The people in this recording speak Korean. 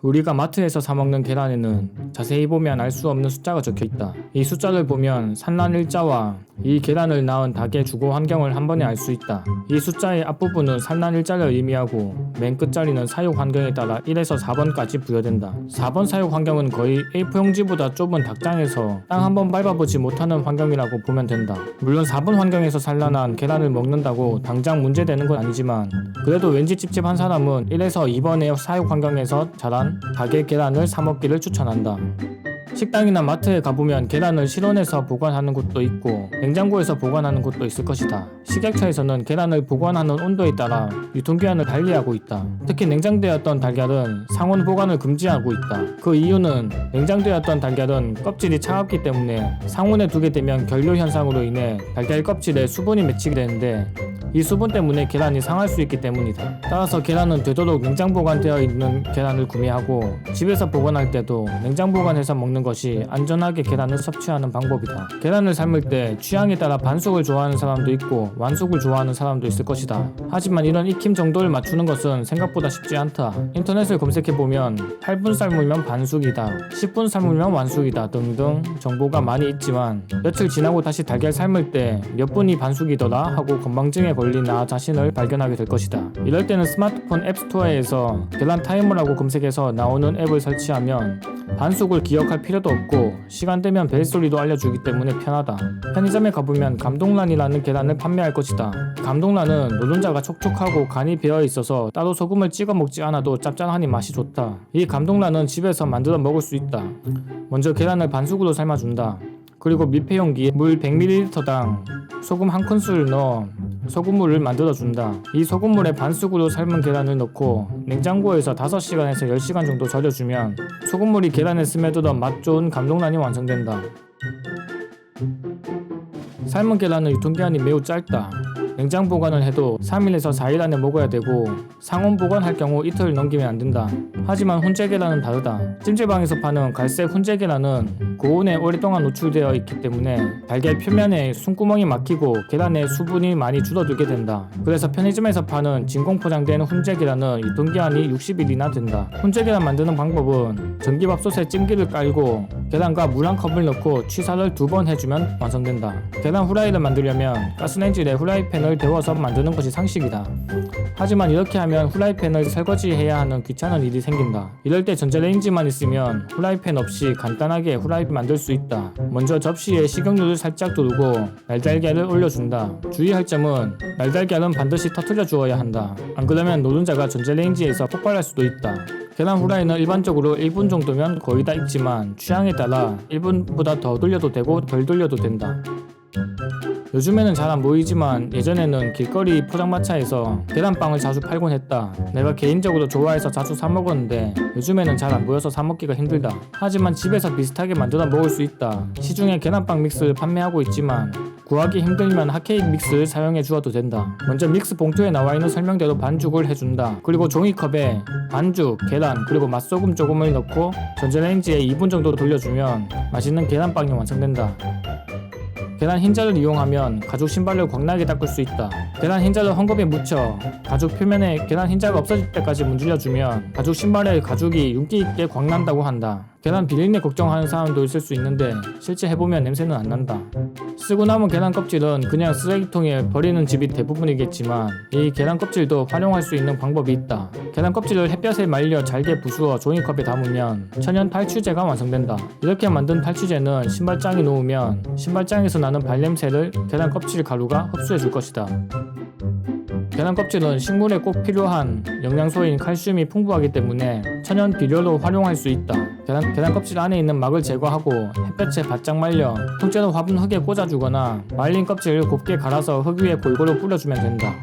우리가 마트에서 사 먹는 계란에는 자세히 보면 알 수 없는 숫자가 적혀 있다. 이 숫자를 보면 산란일자와 이 계란을 낳은 닭의 주거 환경을 한 번에 알 수 있다. 이 숫자의 앞부분은 산란일자를 의미하고 맨 끝자리는 사육 환경에 따라 1에서 4번까지 부여된다. 4번 사육 환경은 거의 A4용지보다 좁은 닭장에서 땅 한 번 밟아보지 못하는 환경이라고 보면 된다. 물론 4번 환경에서 산란한 계란을 먹는다고 당장 문제되는 건 아니지만 그래도 왠지 찝찝한 사람은 1에서 2번의 사육 환경에서 자란 닭의 계란을 사 먹기를 추천한다. 식당이나 마트에 가보면 계란을 실온에서 보관하는 곳도 있고 냉장고에서 보관하는 곳도 있을 것이다. 식약처에서는 계란을 보관하는 온도에 따라 유통기한을 달리하고 있다. 특히 냉장되었던 달걀은 상온 보관을 금지하고 있다. 그 이유는 냉장되었던 달걀은 껍질이 차갑기 때문에 상온에 두게 되면 결류 현상으로 인해 달걀 껍질에 수분이 맺히게 되는데 이 수분 때문에 계란이 상할 수 있기 때문이다. 따라서 계란은 되도록 냉장 보관되어 있는 계란을 구매하고 집에서 보관할 때도 냉장 보관해서 먹는 것이 안전하게 계란을 섭취하는 방법이다. 계란을 삶을 때 취향에 따라 반숙을 좋아하는 사람도 있고 완숙을 좋아하는 사람도 있을 것이다. 하지만 이런 익힘 정도를 맞추는 것은 생각보다 쉽지 않다. 인터넷을 검색해보면 8분 삶으면 반숙이다, 10분 삶으면 완숙이다 등등 정보가 많이 있지만 며칠 지나고 다시 달걀 삶을 때 몇 분이 반숙이더라 하고 건망증에 걸린 나 자신을 발견하게 될 것이다. 이럴 때는 스마트폰 앱스토어에서 계란 타이머라고 검색해서 나오는 앱을 설치하면 반숙을 기억할 필요도 없고 시간되면 벨소리도 알려주기 때문에 편하다. 편의점에 가보면 감동란이라는 계란을 판매할 것이다. 감동란은 노른자가 촉촉하고 간이 배어있어서 따로 소금을 찍어 먹지 않아도 짭짤하니 맛이 좋다. 이 감동란은 집에서 만들어 먹을 수 있다. 먼저 계란을 반숙으로 삶아준다. 그리고 밀폐 용기에 물 100ml당 소금 1큰술을 넣어 소금물을 만들어준다. 이 소금물에 반숙으로 삶은 계란을 넣고 냉장고에서 5시간에서 10시간 정도 절여주면 소금물이 계란에 스며들어 맛 좋은 감동란이 완성된다. 삶은 계란은 유통기한이 매우 짧다. 냉장 보관을 해도 3일에서 4일 안에 먹어야 되고 상온 보관할 경우 이틀 넘기면 안 된다. 하지만 훈제 계란은 다르다. 찜질방에서 파는 갈색 훈제 계란은 고온에 오랫동안 노출되어 있기 때문에 달걀 표면에 숨구멍이 막히고 계란의 수분이 많이 줄어들게 된다. 그래서 편의점에서 파는 진공 포장된 훈제 계란은 유통기한이 60일이나 된다. 훈제 계란 만드는 방법은 전기밥솥에 찜기를 깔고 계란과 물 한 컵을 넣고 취사를 2번 해주면 완성된다. 계란 후라이를 만들려면 가스레인지에 후라이팬을 데워서 만드는 것이 상식이다. 하지만 이렇게 하면 후라이팬을 설거지해야 하는 귀찮은 일이 생긴다. 이럴 때 전자레인지만 있으면 후라이팬 없이 간단하게 후라이 만들 수 있다. 먼저 접시에 식용유를 살짝 두르고 날달걀을 올려준다. 주의할 점은 날달걀은 반드시 터뜨려 주어야 한다. 안 그러면 노른자가 전자레인지에서 폭발할 수도 있다. 계란 후라이는 일반적으로 1분 정도면 거의 다 익지만 취향에 따라 1분보다 더 돌려도 되고 덜 돌려도 된다. 요즘에는 잘 안 보이지만 예전에는 길거리 포장마차에서 계란빵을 자주 팔곤 했다. 내가 개인적으로 좋아해서 자주 사 먹었는데 요즘에는 잘 안 보여서 사 먹기가 힘들다. 하지만 집에서 비슷하게 만들어 먹을 수 있다. 시중에 계란빵 믹스를 판매하고 있지만 구하기 힘들면 핫케이크 믹스를 사용해 주어도 된다. 먼저 믹스 봉투에 나와 있는 설명대로 반죽을 해준다. 그리고 종이컵에 반죽, 계란, 그리고 맛소금 조금을 넣고 전자레인지에 2분 정도 돌려주면 맛있는 계란빵이 완성된다. 계란 흰자를 이용하면 가죽 신발을 광나게 닦을 수 있다. 계란 흰자를 헝겊에 묻혀 가죽 표면에 계란 흰자가 없어질 때까지 문질러주면 가죽 신발에 가죽이 윤기 있게 광난다고 한다. 계란 비린내 걱정하는 사람도 있을 수 있는데 실제 해보면 냄새는 안 난다. 쓰고 남은 계란 껍질은 그냥 쓰레기통에 버리는 집이 대부분이겠지만 이 계란 껍질도 활용할 수 있는 방법이 있다. 계란 껍질을 햇볕에 말려 잘게 부수어 종이컵에 담으면 천연 탈취제가 완성된다. 이렇게 만든 탈취제는 신발장에 놓으면 신발장에서 나는 발냄새를 계란 껍질 가루가 흡수해 줄 것이다. 계란 껍질은 식물에 꼭 필요한 영양소인 칼슘이 풍부하기 때문에 천연 비료로 활용할 수 있다. 계란 껍질 안에 있는 막을 제거하고 햇볕에 바짝 말려 통째로 화분 흙에 꽂아주거나 말린 껍질을 곱게 갈아서 흙 위에 골고루 뿌려주면 된다.